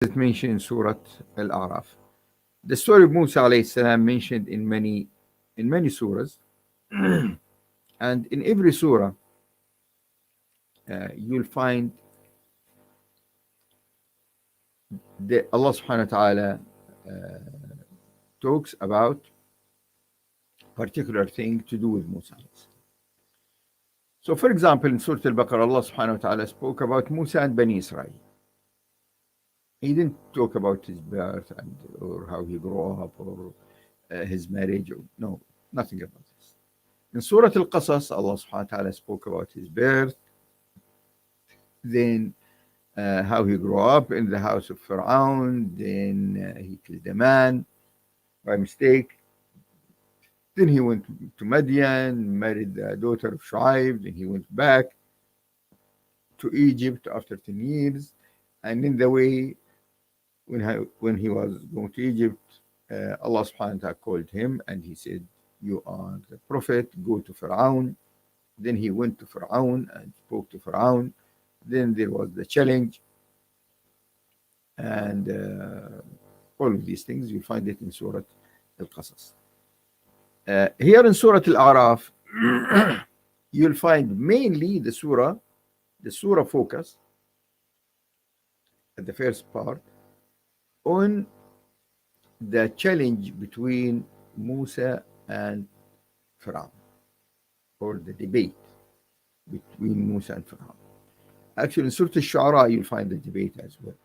it mentioned in Surah Al-A'raf. The story of Musa alayhi salam mentioned in many surahs, and in every surah you'll find that Allah subhanahu wa ta'ala talks about particular thing to do with Musa. So for example, in Surah Al-Baqarah, Allah subhanahu wa ta'ala spoke about Musa and Bani Israel. He didn't talk about his birth and or how he grew up or his marriage. No, nothing about this. In Surah Al-Qasas, Allah subhanahu wa ta'ala spoke about his birth, then how he grew up in the house of Pharaoh, then he killed a man by mistake. Then he went to Madian, married the daughter of Shu'aib, then he went back to Egypt after 10 years. And in the way, when he was going to Egypt, Allah subhanahu wa ta'ala called him and he said, "You are the prophet, go to Pharaoh." Then he went to Pharaoh and spoke to Pharaoh. Then there was the challenge. And all of these things, you find it in Surah Al-Qasas. Here in Surah Al-A'raf, you'll find mainly the surah focus at the first part on the challenge between Musa and Pharaoh, or the debate between Musa and Pharaoh. Actually, in Surah Al-Shu'ara, you'll find the debate as well.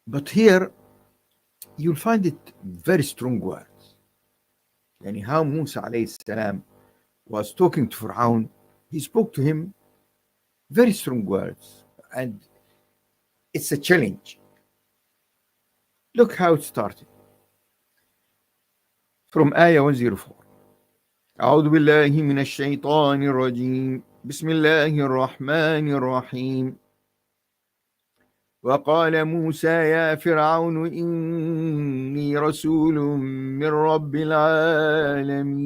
But here, you'll find it very strong words. Yani how Musa alayhi salam was talking to Pharaoh, he spoke to him very strong words, and it's a challenge. Look how it started. From Ayah 104. أعوذ بالله من الشيطان الرجيم بسم الله الرحمن الرحيم وقال موسى يا فرعون إني رسول من رب العالمين.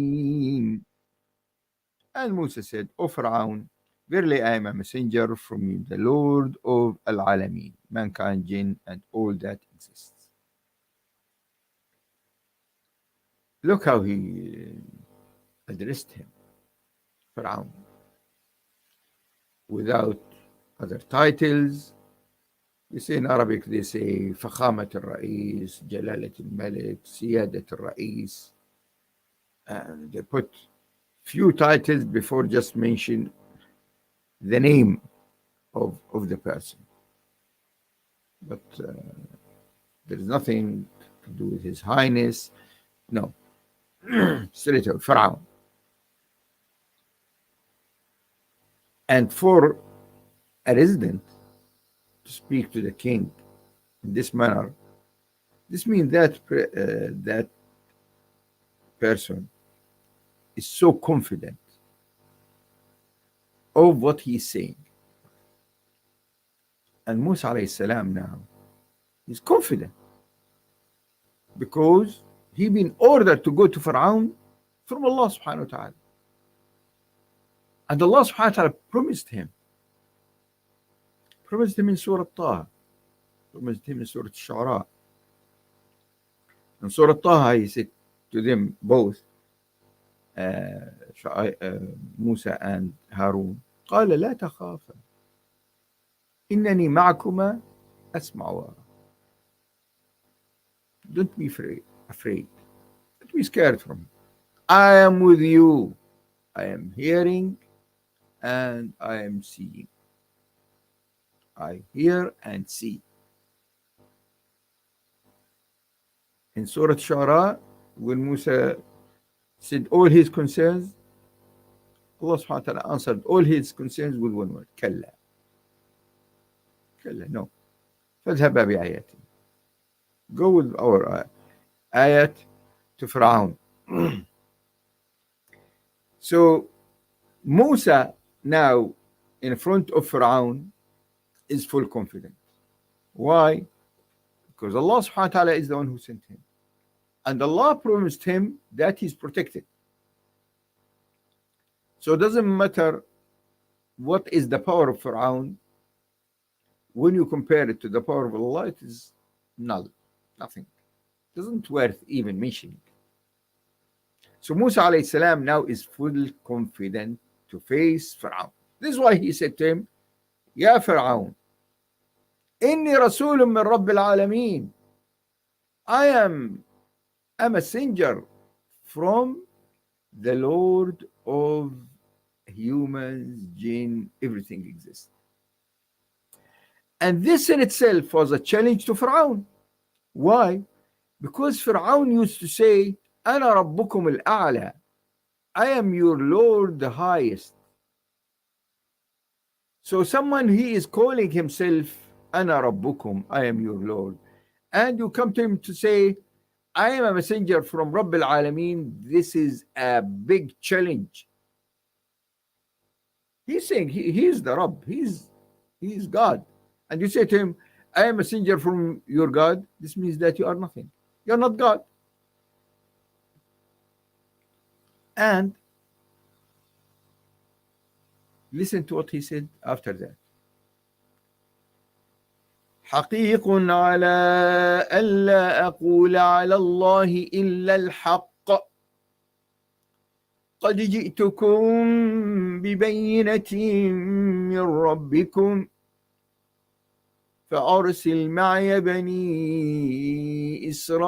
And Musa said, O Pharaoh, verily I am a messenger from you, the Lord of Al-Alamin, mankind, jinn, and all that exists. Look how he addressed him, Pharaoh, without other titles. You say in Arabic, they say فخامة الرئيس, جلالة الملك, سيادة الرئيس. And they put few titles before just mention the name of the person. But there is nothing to do with His Highness. No. Straight away, Pharaoh. And for a resident to speak to the king in this manner, this means that that person is so confident of what he's saying. And Musa alayhi salam now is confident because he been ordered to go to Pharaoh from Allah subhanahu wa ta'ala. And Allah subhanahu wa ta'ala promised him in Surah Taha, promised him in Surah Al-Shu'ara. In Surah Taha, he said to them both, Musa and Harun, قال لا تخافا إنني معكما أسمع وأرى. Don't be afraid. Don't be scared from me. I am with you. I am hearing and I am seeing. I hear and see. In Surah Shara, when Musa said all his concerns, Allah subhanahu wa ta'ala answered all his concerns with one word, كلا. كلا, no. فاذهب بآياتنا. Go with our ayat to Pharaoh. So Musa now in front of Pharaoh is full confidence. Why? Because Allah subhanahu wa ta'ala is the one who sent him. And Allah promised him that he's protected. So it doesn't matter what is the power of Pharaoh, when you compare it to the power of Allah, it is null, nothing. It doesn't worth even mentioning. So Musa alayhi salam now is full confident to face Fir'aun. This is why he said to him, Ya Fir'aun, inni rasulun min Rabbil Alameen. I am a messenger from the Lord of humans, jinn, everything exists. And this in itself was a challenge to Fir'aun. Why? Because Fir'aun used to say, Ana Rabbukum al-A'la. I am your Lord the highest. So someone, he is calling himself, Ana Rabbukum, I am your Lord. And you come to him to say, I am a messenger from Rabbil Alameen. This is a big challenge. He's saying he is the Rabb. He's God. And you say to him, I am a messenger from your God. This means that you are nothing. You're not God. And listen to what he said after that. حقيق على ألا أقول على الله إلا الحق قد جئتكم ببينة من ربكم فأرسل معي بني إسرائيل.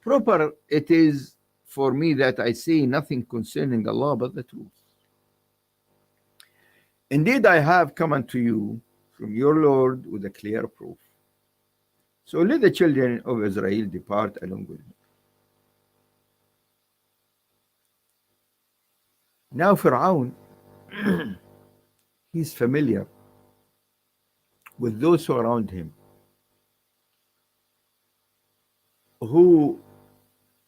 Proper it is for me that I say nothing concerning Allah but the truth. Indeed, I have come unto you from your Lord with a clear proof. So let the children of Israel depart along with me. Now Fir'aun, he's familiar with those who are around him, who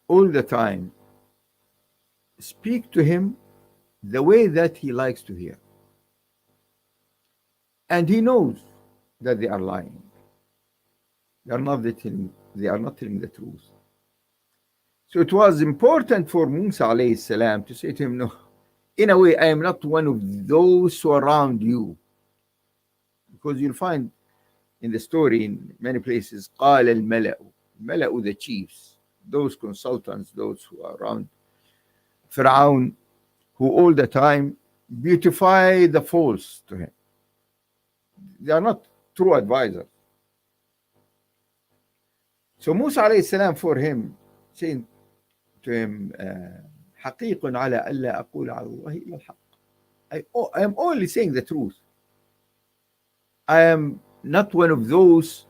all the time speak to him the way that he likes to hear. And he knows that they are lying. They are not telling the truth. So it was important for Musa alayhi salam to say to him, no, in a way, I am not one of those who are around you. Because you'll find in the story in many places, قال الملأ, الملأ, the chiefs, those consultants, those who are around Fir'aun, who all the time beautify the false to him. They are not true advisors. So Musa alayhi salam for him, saying to him, حقيق على ألا أقول على الله إلا الحق. I am only saying the truth. I am not one of those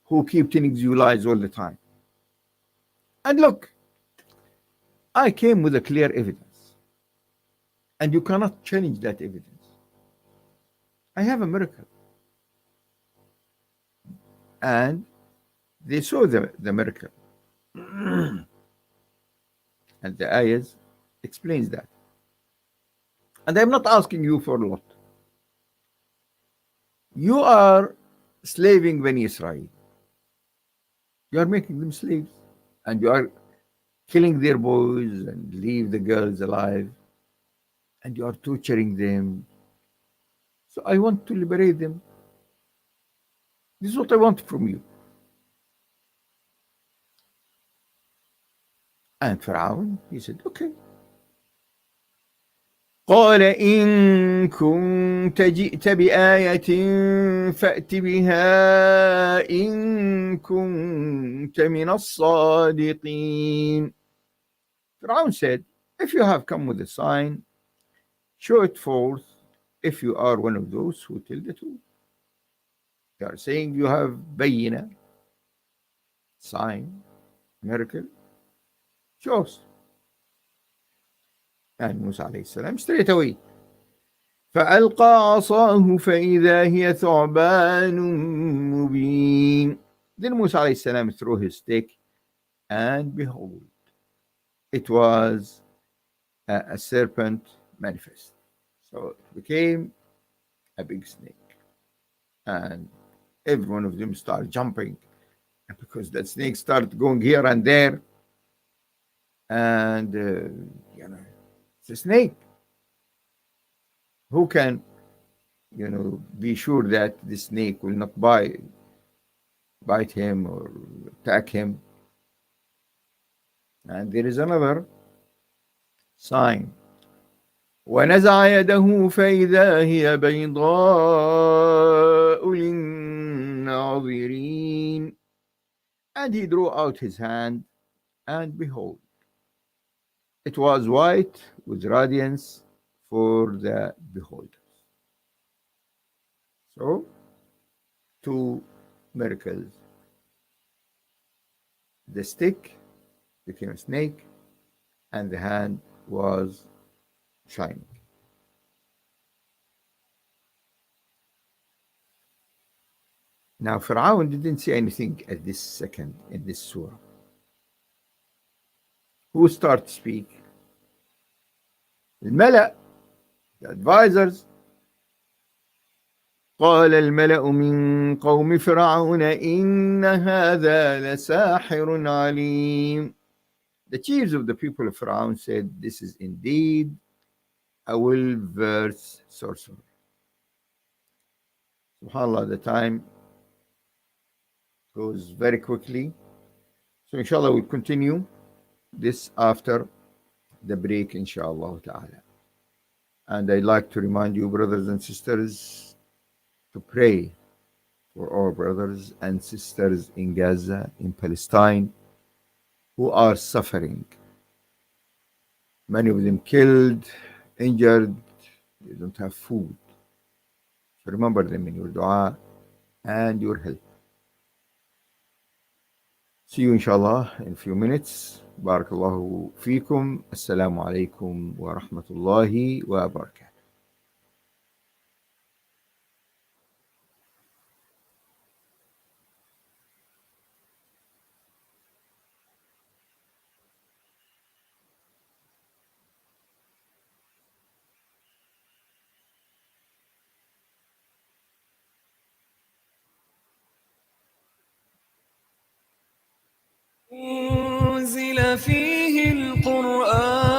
who keep telling you lies all the time. And look, I came with a clear evidence. And you cannot change that evidence. I have a miracle. And they saw the miracle. And the ayahs explains that. And I'm not asking you for a lot. You are slaving Bani Israel. You are making them slaves. And you are killing their boys and leave the girls alive. And you are torturing them. So I want to liberate them. This is what I want from you. And Pharaoh, he said, okay. قال إن كنت جئت بآية فأت بها إن كنت من الصادقين. Pharaoh said, if you have come with a sign, show it forth if you are one of those who tell the truth. You are saying you have bayina, sign, miracle, show us. And Musa alayhi salam straight away فألقى عصاه فإذا هي ثعبان مبين. Then Musa alayhi salam threw his stick, and behold, it was a serpent manifest. So it became a big snake, and every one of them started jumping, because that snake started going here and there, and it's a snake. who can, be sure that the snake will not bite him or attack him? And there is another sign. ونزع يده فإذا هي بيضاء للناظرين. And he drew out his hand, and behold, it was white with radiance for the beholders. So, two miracles. The stick became a snake, and the hand was shining. Now, Pharaoh didn't say anything at this second in this surah. Who started to speak? الملأ, the advisors. قال الملأ من قوم فرعون إن هذا لساحر عليم. The chiefs of the people of Pharaoh said, this is indeed a well-versed sorcerer. SubhanAllah, the time goes very quickly. So inshallah we'll continue this after the break, inshallah ta'ala. And I'd like to remind you, brothers and sisters, to pray for our brothers and sisters in Gaza, in Palestine, who are suffering. Many of them killed, injured, they don't have food. So remember them in your dua and your help. See you inshallah in a few minutes. Barakallahu feekum. Assalamu alaikum wa rahmatullahi wa barakatuh. أنزل فيه القرآن.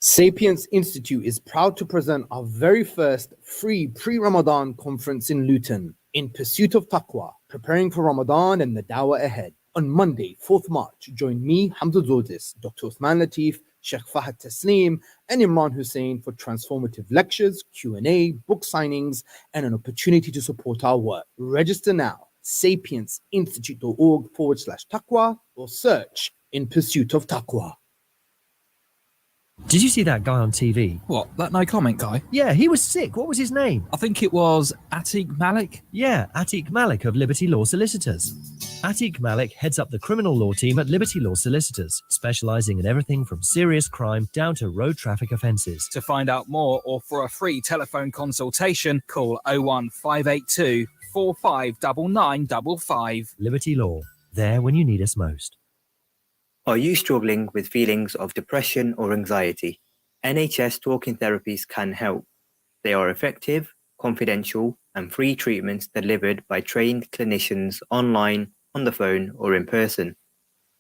Sapiens Institute is proud to present our very first free pre-Ramadan conference in Luton, In Pursuit of Taqwa, preparing for Ramadan and the Dawah ahead. On Monday, 4th March, join me, Hamza Zodis, Dr. Uthman Latif, Sheikh Fahad Tasneem, and Imran Hussain for transformative lectures, Q&A, book signings, and an opportunity to support our work. Register now, sapiensinstitute.org/taqwa, or search In Pursuit of Taqwa. Did you see that guy on TV? What, that no comment guy? Yeah, he was sick. What was his name? I think it was Atiq Malik. Yeah, Atiq Malik of Liberty Law Solicitors. Atiq Malik heads up the criminal law team at Liberty Law Solicitors, specialising in everything from serious crime down to road traffic offences. To find out more or for a free telephone consultation, call 01582 459955. Liberty Law, there when you need us most. Are you struggling with feelings of depression or anxiety? NHS talking therapies can help. They are effective, confidential, and free treatments delivered by trained clinicians online, on the phone, or in person.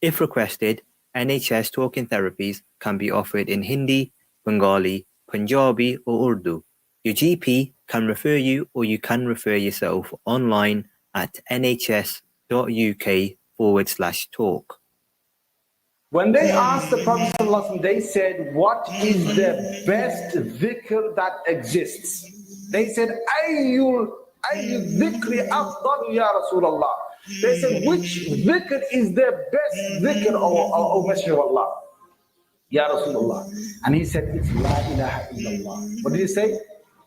If requested, NHS talking therapies can be offered in Hindi, Bengali, Punjabi, or Urdu. Your GP can refer you, or you can refer yourself online at nhs.uk/talk. When they asked the Prophet ﷺ, they said, what is the best dhikr that exists? They said, Ayyul dhikri afdalu ya Rasulullah. They said, which dhikr is the best dhikr, O Messenger of Allah? Ya Rasulullah. And he said, it's La ilaha illallah. What did he say?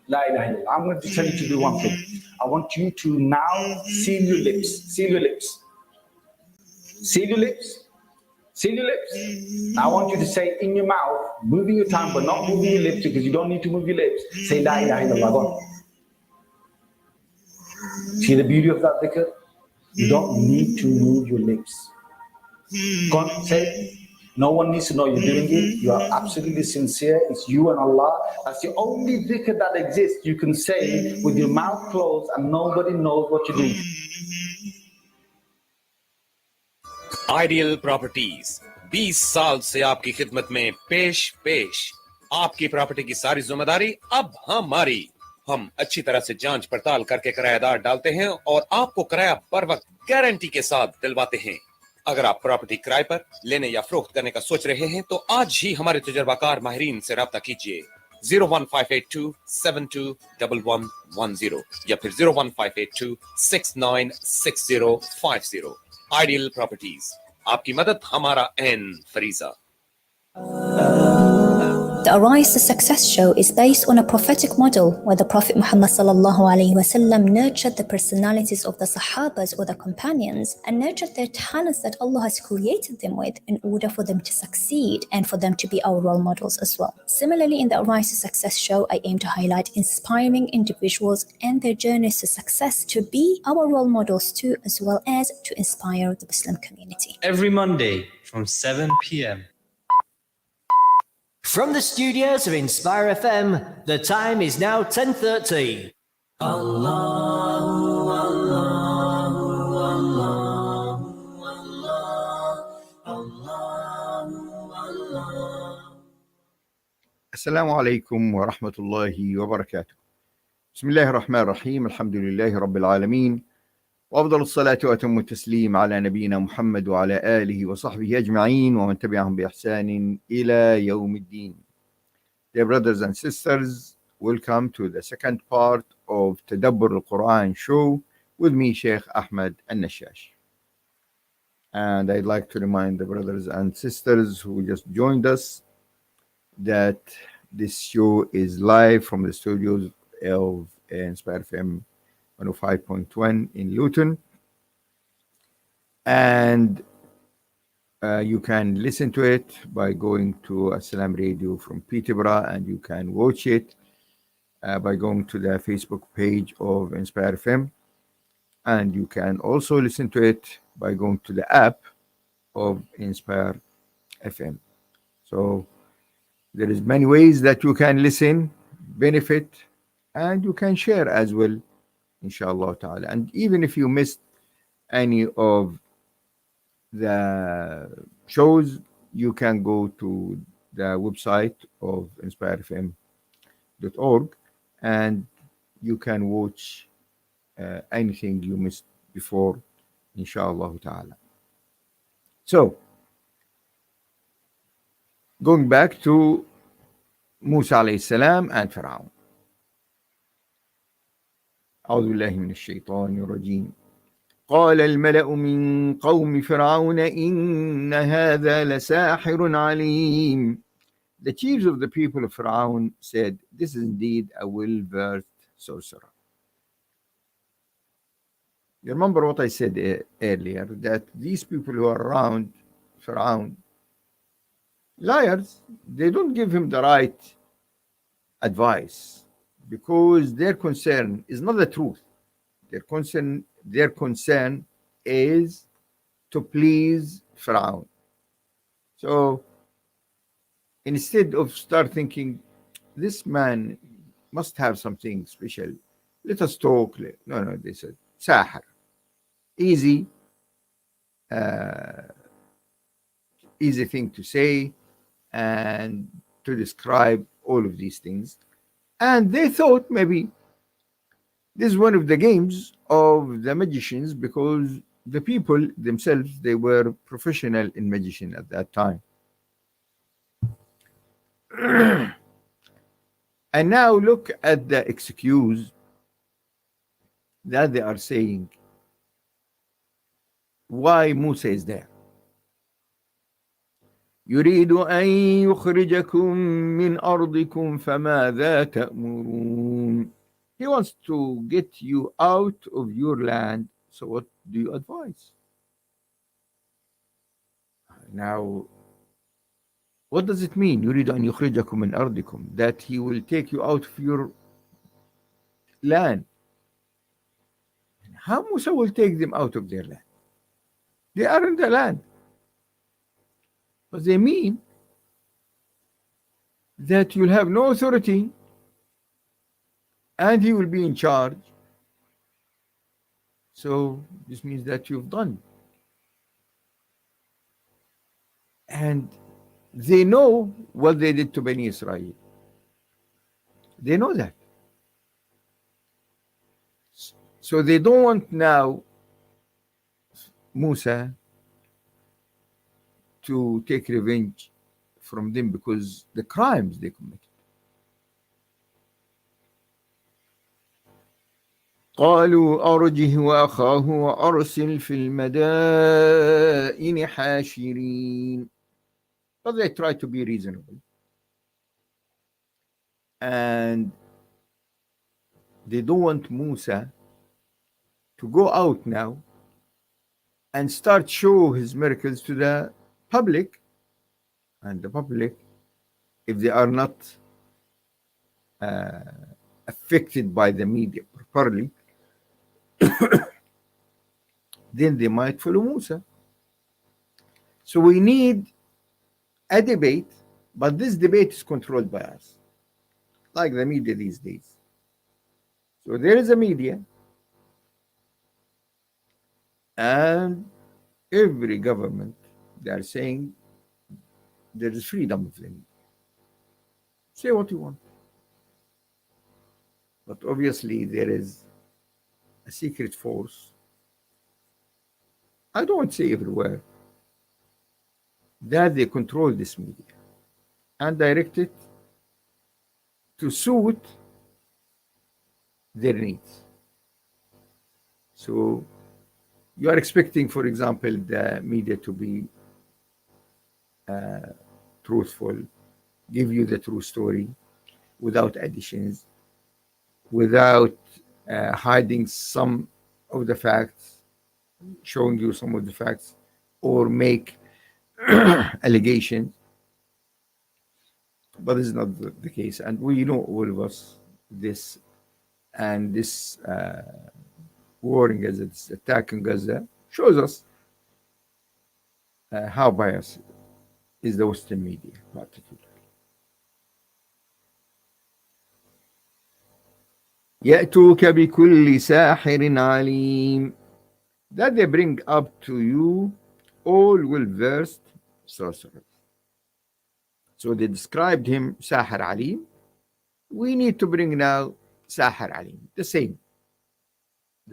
La ilaha illallah. I'm going to tell you to do one thing. I want you to now seal your lips. Seal your lips. Seal your lips. Seal your lips. Now I want you to say in your mouth, moving your tongue, but not moving your lips, because you don't need to move your lips. Say La ilaha illallah. Go on. See the beauty of that dhikr? You don't need to move your lips. Go on, say it. No one needs to know you're doing it. You are absolutely sincere. It's you and Allah. That's the only dhikr that exists. You can say with your mouth closed and nobody knows what you're doing. Ideal properties 20 साल से आपकी खिदमत में पेश आपकी property की सारी जिम्मेदारी अब हमारी। हम अच्छी तरह से जांच पड़ताल करके किराएदार डालते हैं और आपको किराया बर वक्त गारंटी के साथ दिलवाते हैं। अगर आप प्रॉपर्टी किराए पर लेने या फरोख्त करने का सोच रहे हैं तो आज ही हमारे तजुर्बाकार माहिरीन से राब्ता कीजिए 01582721110 या फिर 01582696050। आइडियल प्रॉपर्टीज, आपकी मदद हमारा N फरीजा। The Arise to Success show is based on a prophetic model where the Prophet Muhammad nurtured the personalities of the Sahabas or the companions and nurtured their talents that Allah has created them with in order for them to succeed and for them to be our role models as well. Similarly, in the Arise to Success show, I aim to highlight inspiring individuals and their journeys to success to be our role models too, as well as to inspire the Muslim community. Every Monday from 7 p.m. From the studios of Inspire FM, the time is now 10:30. السلام عليكم ورحمة الله وبركاته. بسم الله الرحمن الرحيم. الحمد لله رب العالمين، وأفضل الصلاة وأتم التسليم على نبينا محمد وعلى آله وصحبه أجمعين ومن تبعهم بإحسان إلى يوم الدين. Dear brothers and sisters, welcome to the second part of Tadabarul Qur'an show with me, Sheikh Ahmed al-Nashash. And I'd like to remind the brothers and sisters who just joined us that this show is live from the studios of Inspire FM 105.1 in Luton, and you can listen to it by going to Assalam Radio from Peterborough, and you can watch it by going to the Facebook page of Inspire FM, and you can also listen to it by going to the app of Inspire FM. So there is many ways that you can listen, benefit, and you can share as well, inshallah ta'ala. And even if you missed any of the shows, you can go to the website of inspirefm.org and you can watch anything you missed before, inshallah ta'ala. So, going back to Musa alayhi salam and Pharaoh. أعوذ بالله من الشيطان الرجيم. قال الملأ من قوم فرعون إن هذا لساحر عليم. The chiefs of the people of Pharaoh said, this is indeed a well-versed sorcerer. You remember what I said earlier, that these people who are around Pharaoh, liars, they don't give him the right advice because their concern is not the truth. Their concern is to please Pharaoh. So instead of start thinking, this man must have something special, let us talk. No, they said, Sahar. Easy thing to say and to describe all of these things. And they thought maybe this is one of the games of the magicians because the people themselves, they were professional in magician at that time. And now look at the excuse that they are saying why Musa is there. يريد أن يخرجكم من أرضكم فماذا تأمرون. He wants to get you out of your land. So what do you advise? Now, what does it mean? يريد أن يخرجكم من أرضكم. That he will take you out of your land. How Musa will take them out of their land? They are in the land. But they mean that you'll have no authority and he will be in charge. So this means that you've done. And They know what they did to Bani Israel. They know that. So they don't want now Musa to take revenge from them because the crimes they committed. قالوا أرجه وأخاه وأرسل في المدائن حاشرين. But they try to be reasonable. And they don't want Musa to go out now and start show his miracles to the public. And the public, if they are not affected by the media properly, then they might follow Musa. So we need a debate, but this debate is controlled by us, like the media these days. So there is a media, and every government, they are saying there is freedom of the media. Say what you want. But obviously there is a secret force, I don't say everywhere, that they control this media and direct it to suit their needs. So you are expecting, for example, the media to be truthful, give you the true story without additions, without hiding some of the facts, showing you some of the facts, or make allegations. But this is not the case. And we know, all of us, this, and this war in Gaza, this attack in Gaza, shows us how biased is the Western media, particularly. يأتوك بكل ساحر عليم, that they bring up to you all well-versed sorcerers. So they described him Sahir Alim. We need to bring now Sahir Alim, the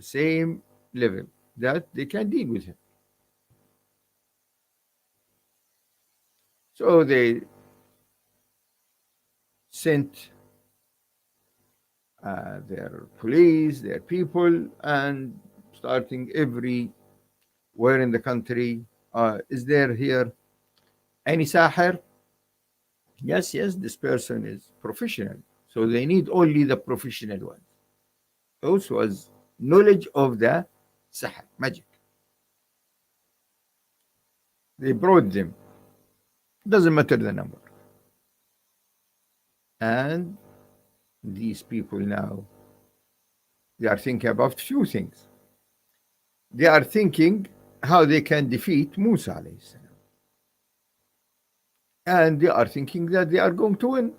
same level, that they can deal with him. So they sent their police, their people, and starting everywhere in the country, is there here any Sahir? Yes, this person is professional. So they need only the professional ones. Also has knowledge of the Sahir, magic. They brought them. Doesn't matter the number. And these people now, they are thinking about few things. They are thinking how they can defeat Musa alayhi salam. And they are thinking that they are going to win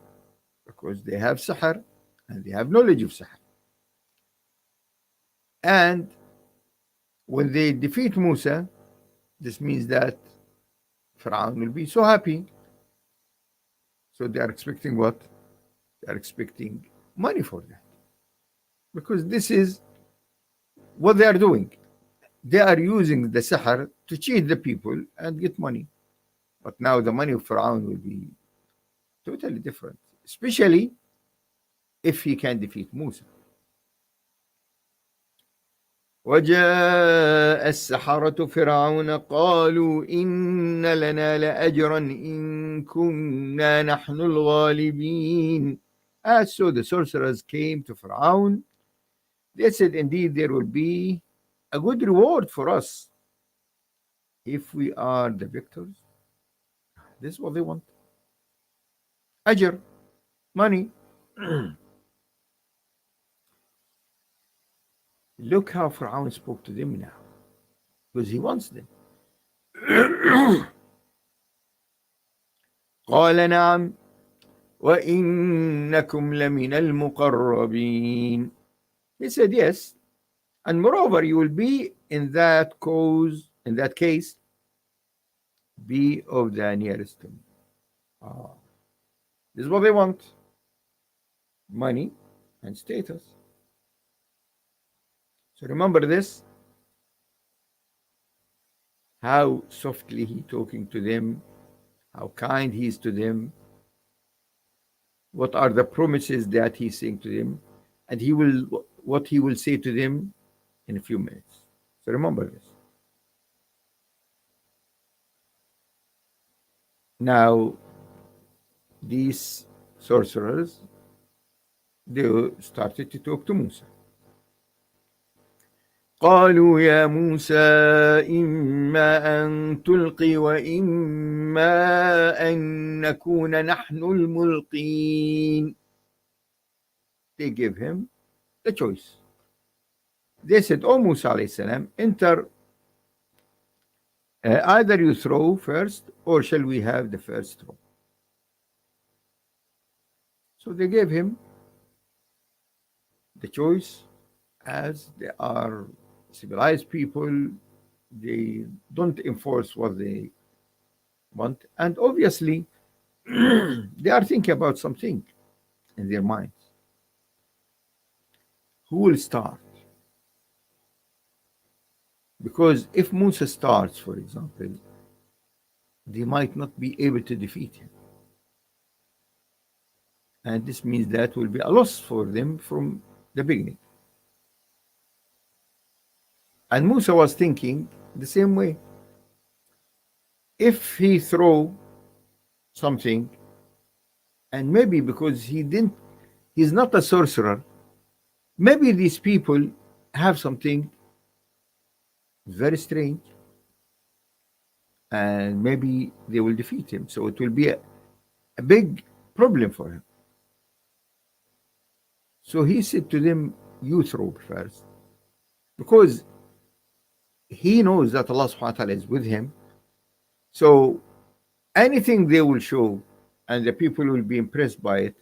because they have Sahar and they have knowledge of Sahar. And when they defeat Musa, this means that Pharaoh will be so happy. So they are expecting what? They are expecting money for that. Because this is what they are doing. They are using the Sahar to cheat the people and get money. But now the money of Pharaoh will be totally different, especially if he can defeat Musa. وجاء السحرة فرعون قالوا إن لنا لأجرا إن كنا نحن الغالبين. So the sorcerers came to Pharaoh. They said, indeed, there will be a good reward for us if we are the victors. This is what they want. Ajr, money. Look how Pharaoh spoke to them now, because he wants them. قال نعم وإنكم لمن المقربين. He said yes, and moreover you will be in that case, be of the nearest to me. This is what they want: money and status. So remember this, how softly he talking to them, how kind he is to them, what are the promises that he's saying to them, and what he will say to them in a few minutes. So remember this. Now, these sorcerers, they started to talk to Musa. قالوا يا موسى إما أن تلقي وإما أن نكون نحن الملقين. They gave him the choice. They said, "Oh Musa alayhi salam, enter. Either you throw first, or shall we have the first throw?" So they gave him the choice, as they are civilized people. They don't enforce what they want, and obviously they are thinking about something in their minds. Who will start? Because if Musa starts, for example, they might not be able to defeat him, and this means that will be a loss for them from the beginning. And Musa was thinking the same way. If he throw something, and maybe because he's not a sorcerer, maybe these people have something very strange, and maybe they will defeat him. So it will be a big problem for him. So he said to them, "You throw first," because he knows that Allah subhanahu wa ta'ala is with him. So anything they will show and the people will be impressed by it,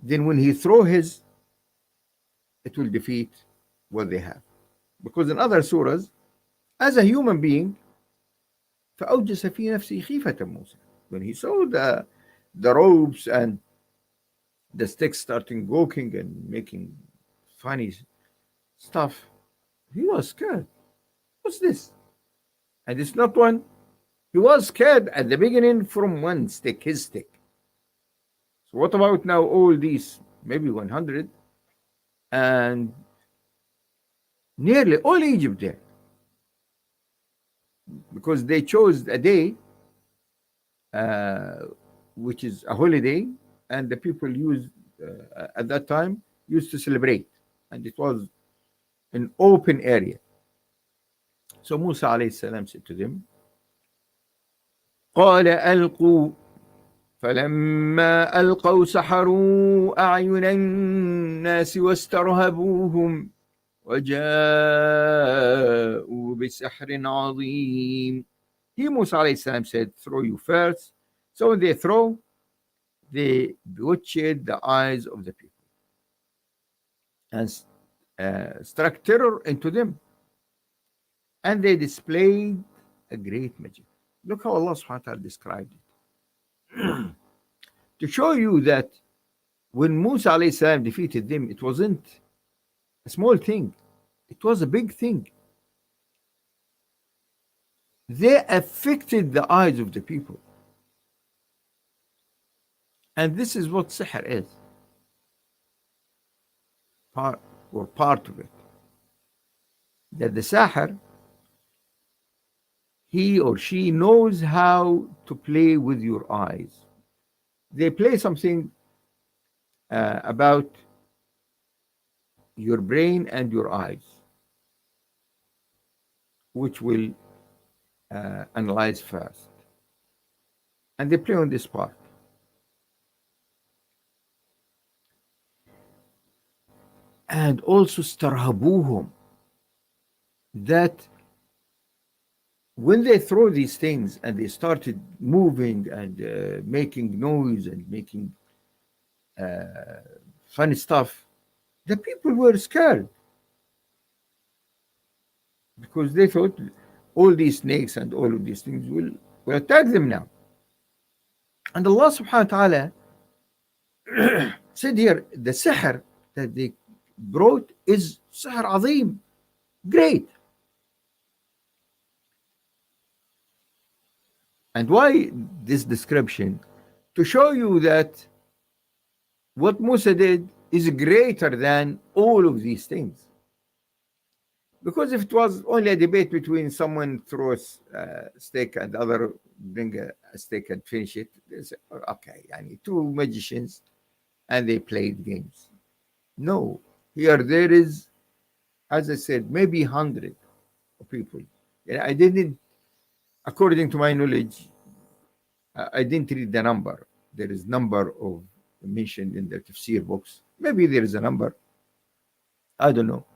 then when he throw his, it will defeat what they have. Because in other surahs, as a human being, فأوجس في نفسه خيفة موسى, when he saw the ropes and the sticks starting walking and making funny stuff, he was scared. What's this? And it's not one. He was scared at the beginning from one stick, his stick. So what about now all these, maybe 100, and nearly all Egypt there? Because they chose a day, which is a holiday, and the people used, at that time, used to celebrate. And it was an open area. So Musa alayhi salam said to them, قال ألقوا فلما ألقوا سحروا أعين الناس واسترهبوهم وجاءوا بسحر عظيم. He, Musa alayhi salam, said, "Throw you first." So when they throw, they bewitched the eyes of the people and struck terror into them. And they displayed a great magic. Look how Allah subhanahu wa ta'ala described it. To show you that when Musa alayhi salam defeated them, it wasn't a small thing. It was a big thing. They affected the eyes of the people. And this is what sihr is. Part of it. That the sahir, he or she knows how to play with your eyes. They play something about your brain and your eyes, which will analyze first. And they play on this part. And also starhabuhum, that when they throw these things and they started moving and making noise and making funny stuff, the people were scared because they thought all these snakes and all of these things will attack them now. And Allah subhanahu wa ta'ala said here, the sihr that they brought is sihr azim, great. And why this description? To show you that what Musa did is greater than all of these things. Because if it was only a debate between someone throws a stick and the other bring a stick and finish it, they say, okay, two magicians and they played games. No, here there is, as I said, maybe 100 people. I didn't, according to my knowledge, I didn't read the number. There is number of mentioned in the tafsir books. Maybe there is a number. I don't know.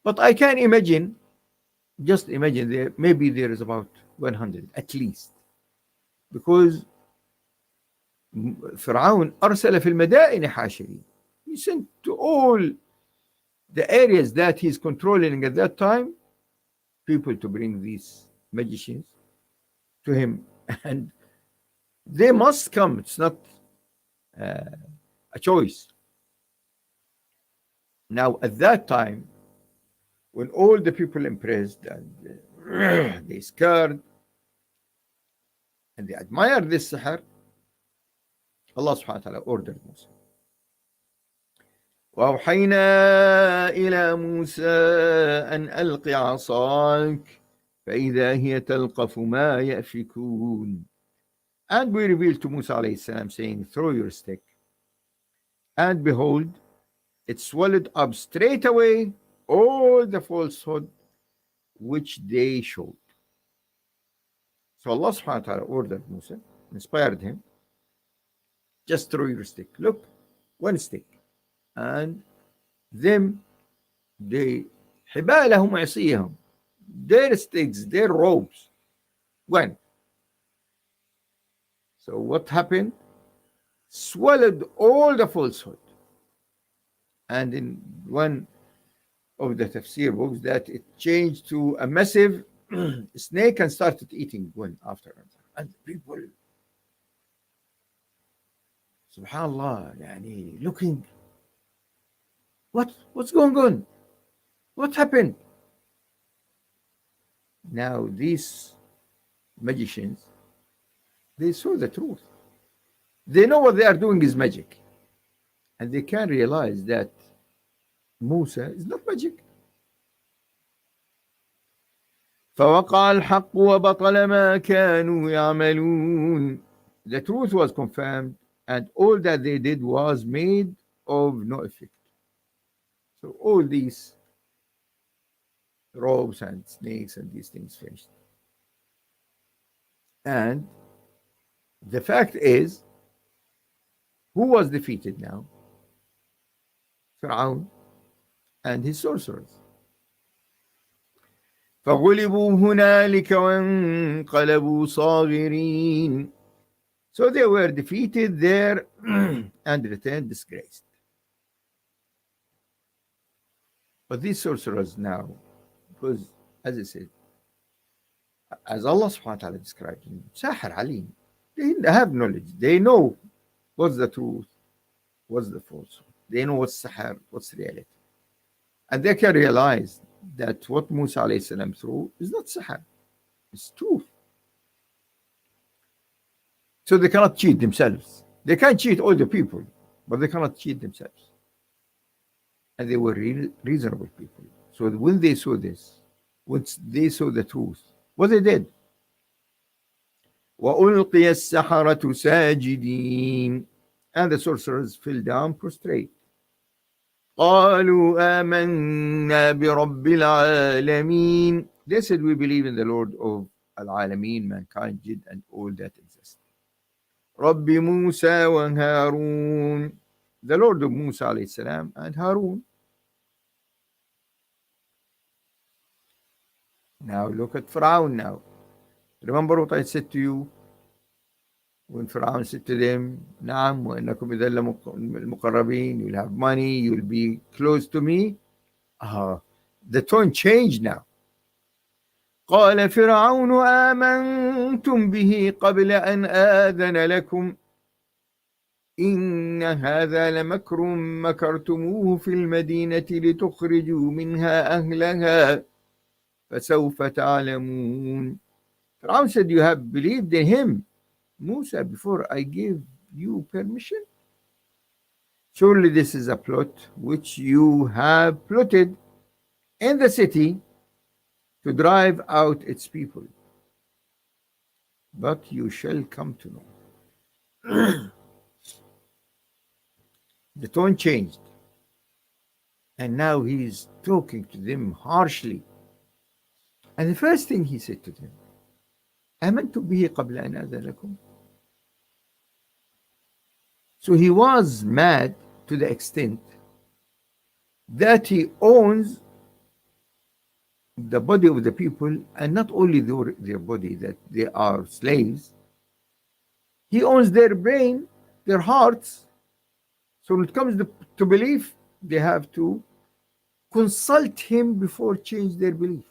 But I can imagine, just imagine, maybe there is about 100 at least. Because Fir'aun أرسل في المدائن حاشرين. He sent to all the areas that he's controlling at that time, people to bring these magicians to him. And they must come. It's not a choice. Now, at that time, when all the people impressed and they scared and they admired this sihr, Allah subhanahu wa ta'ala ordered Musa. وأوحينا إلى موسى أن ألق عصاك فإذا هي تلقف ما يأفكون. And we revealed to Musa alayhi salam, saying, throw your stick. And behold, it swallowed up straight away all the falsehood which they showed. So Allah subhanahu wa ta'ala ordered Musa, inspired him, just throw your stick. Look, one stick. And them, they حبالهم عصيهم, their sticks, their ropes went. So what happened? Swallowed all the falsehood. And in one of the tafsir books, that it changed to a massive snake and started eating one after another. And people, subhanallah, looking, what's going on? What happened? Now these magicians, they saw the truth. They know what they are doing is magic. And they can realize that Musa is not magic. فوقع الحق وبطل ما كانوا يعملون. The truth was confirmed and all that they did was made of no effect. So all these ropes and snakes and these things finished. And the fact is, who was defeated now? Fir'aun and his sorcerers. فغلبوا هنالك وانقلبوا صاغرين. So they were defeated there and returned disgraced. But these sorcerers now, because as I said, as Allah subhanahu wa ta'ala described them, Sahir Alim, they have knowledge. They know what's the truth, what's the false. They know what's Sahir, what's reality. And they can realize that what Musa alayhi salam threw is not Sahir, it's truth. So they cannot cheat themselves. They can cheat all the people, but they cannot cheat themselves. And they were reasonable people. So when they saw this, once they saw the truth, what they did? وَأُلْقِيَ السَّحَرَةُ سَاجِدِينَ. And the sorcerers fell down prostrate. قَالُوا آمَنَّا بِرَبِّ الْعَالَمِينَ. They said, we believe in the Lord of Al-Alameen, mankind, jinn, and all that exists. رَبِّ مُوسَى وَهَارُونَ. The Lord of Musa alayhi salam and Harun. Now look at Fir'aun now. Remember what I said to you when Fir'aun said to them, نعم وإنكم إذا المقربين, you'll have money, you'll be close to me. The tone changed now. قال فرعون آمنتم به قبل أن آذن لكم إن هذا لمكر مكرتموه في المدينة لتخرجوا منها أهلها فسوف تعلمون. Pharaoh said, you have believed in him, Musa, before I gave you permission? Surely this is a plot which you have plotted in the city to drive out its people. But you shall come to know. The tone changed. And now he's talking to them harshly. And the first thing he said to them, آمنت به قبل أن آذن لكم. So he was mad to the extent that he owns the body of the people, and not only their body, that they are slaves. He owns their brain, their hearts. So when it comes to belief, they have to consult him before change their belief.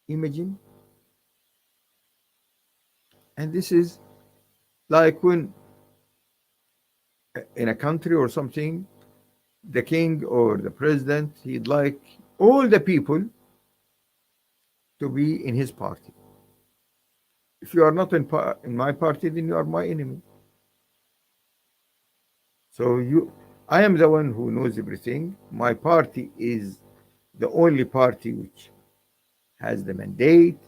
Imagine. And this is like when in a country or something, the king or the president, he'd like all the people to be in his party. If you are not in my party, then you are my enemy. So I am the one who knows everything. My party is the only party which has the mandate.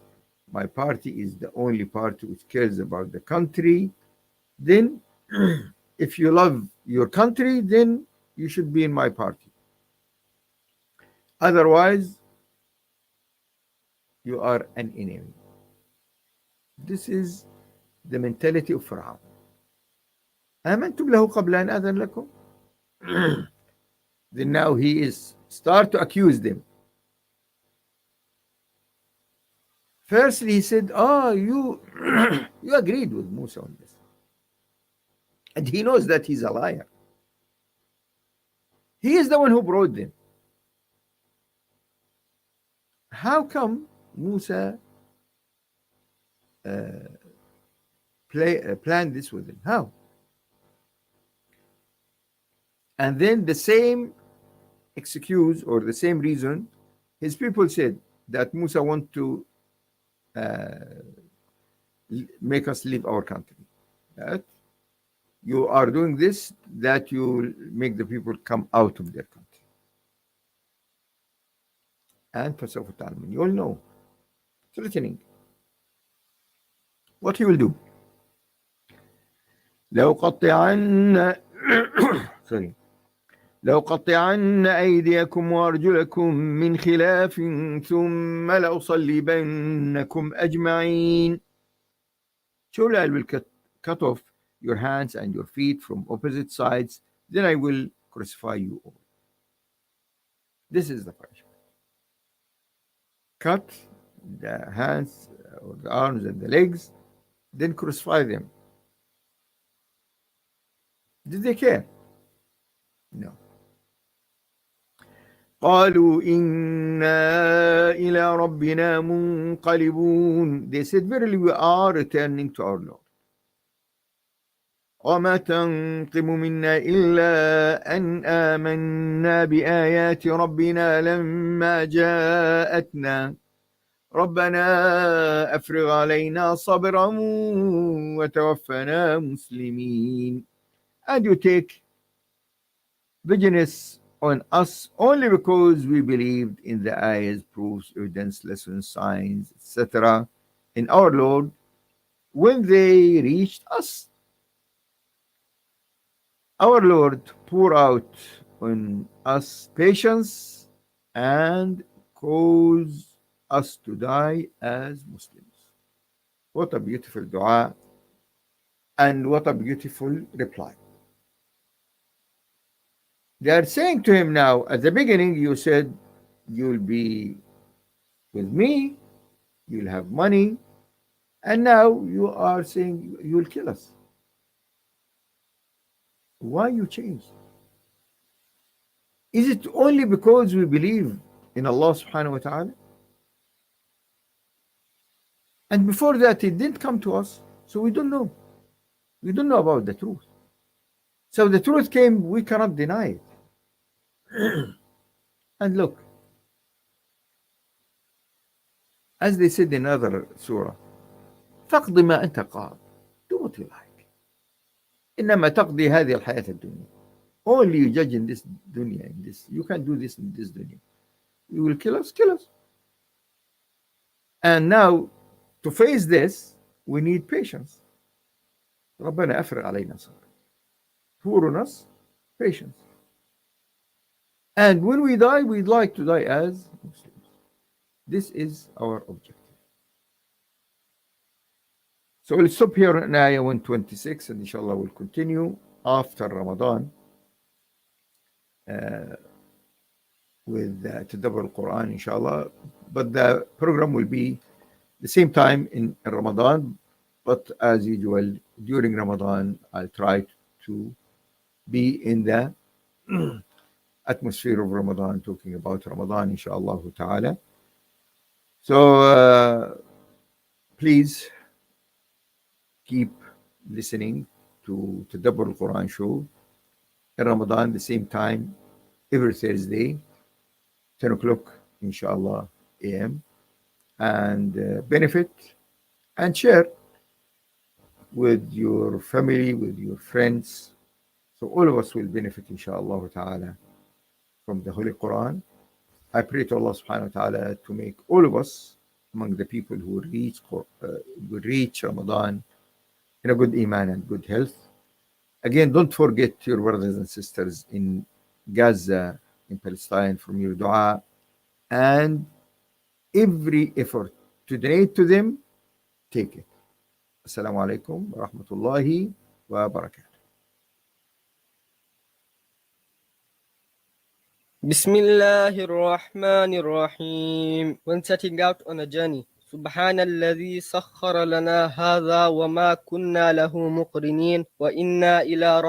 My party is the only party which cares about the country. Then if you love your country, then you should be in my party. Otherwise, you are an enemy. This is the mentality of Pharaoh. آمنتم له قبل أن أذن لكم. Then now he is start to accuse them. Firstly, he said, you you agreed with Musa on this. And he knows that he's a liar. He is the one who brought them. How come Musa planned this with him? How? And then the same excuse or the same reason his people said that Musa want to make us leave our country. That you are doing this, that you make the people come out of their country. And فسوف تعلمون, you all know, threatening. What he will do? لو قطعن sorry لو قطعن أيديكم وأرجلكم من خلاف ثم لأصلبنكم أجمعين. Surely I will cut off your hands and your feet from opposite sides, then I will crucify you all. This is the punishment. Cut the hands or the arms and the legs, then crucify them. Did they care? No. قالوا إنا إلى ربنا منقلبون. They said, verily we are returning to our Lord. وما تنقم منا إلا أن آمنا بآيات ربنا لما جاءتنا ربنا أفرغ علينا صبرا وتوفنا مسلمين. And you take vengeance on us only because we believed in the ayahs, proofs, evidence, lessons, signs, etc. in our Lord when they reached us. Our Lord pour out on us patience and cause us to die as Muslims. What a beautiful dua and what a beautiful reply. They are saying to him now, at the beginning you said you'll be with me, you'll have money, and now you are saying you'll kill us. Why you changed? Is it only because we believe in Allah subhanahu wa ta'ala? And before that it didn't come to us, so we don't know. We don't know about the truth. So the truth came, we cannot deny it. And look, as they said in another surah, فَقْضِ مَا أَنْتَ قَاضٍ. Do what you like. إنما تقضي هذه الحياة الدنيا. Only you judge in this dunya, in this. You can't do this in this dunya. You will kill us, kill us. And now, to face this, we need patience. ربنا أفرغ علينا صبرا. Pour on us patience. And when we die, we'd like to die as Muslims. This is our objective. So we'll stop here in Ayah 126, and inshallah we'll continue after Ramadan with Tadabarul Qur'an, inshallah. But the program will be the same time in Ramadan, but as usual, during Ramadan, I'll try to be in the atmosphere of Ramadan, talking about Ramadan, inshallah ta'ala. So please keep listening to Tadabarul Qur'an show in Ramadan, the same time, every Thursday, 10 o'clock, inshallah, a.m. And benefit and share with your family, with your friends. So all of us will benefit, inshallah ta'ala, from the Holy Quran. I pray to Allah subhanahu wa ta'ala to make all of us among the people who will reach Ramadan in a good iman and good health. Again, don't forget your brothers and sisters in Gaza, in Palestine, from your dua, and every effort to donate to them, take it. Assalamu alaikum wa rahmatullahi wa barakatuh. Bismillahir Rahmanir Rahim. When setting out on a journey, Subhanalladhi sakhkhara lana hadha wa ma kunna lahu muqrinin wa inna ila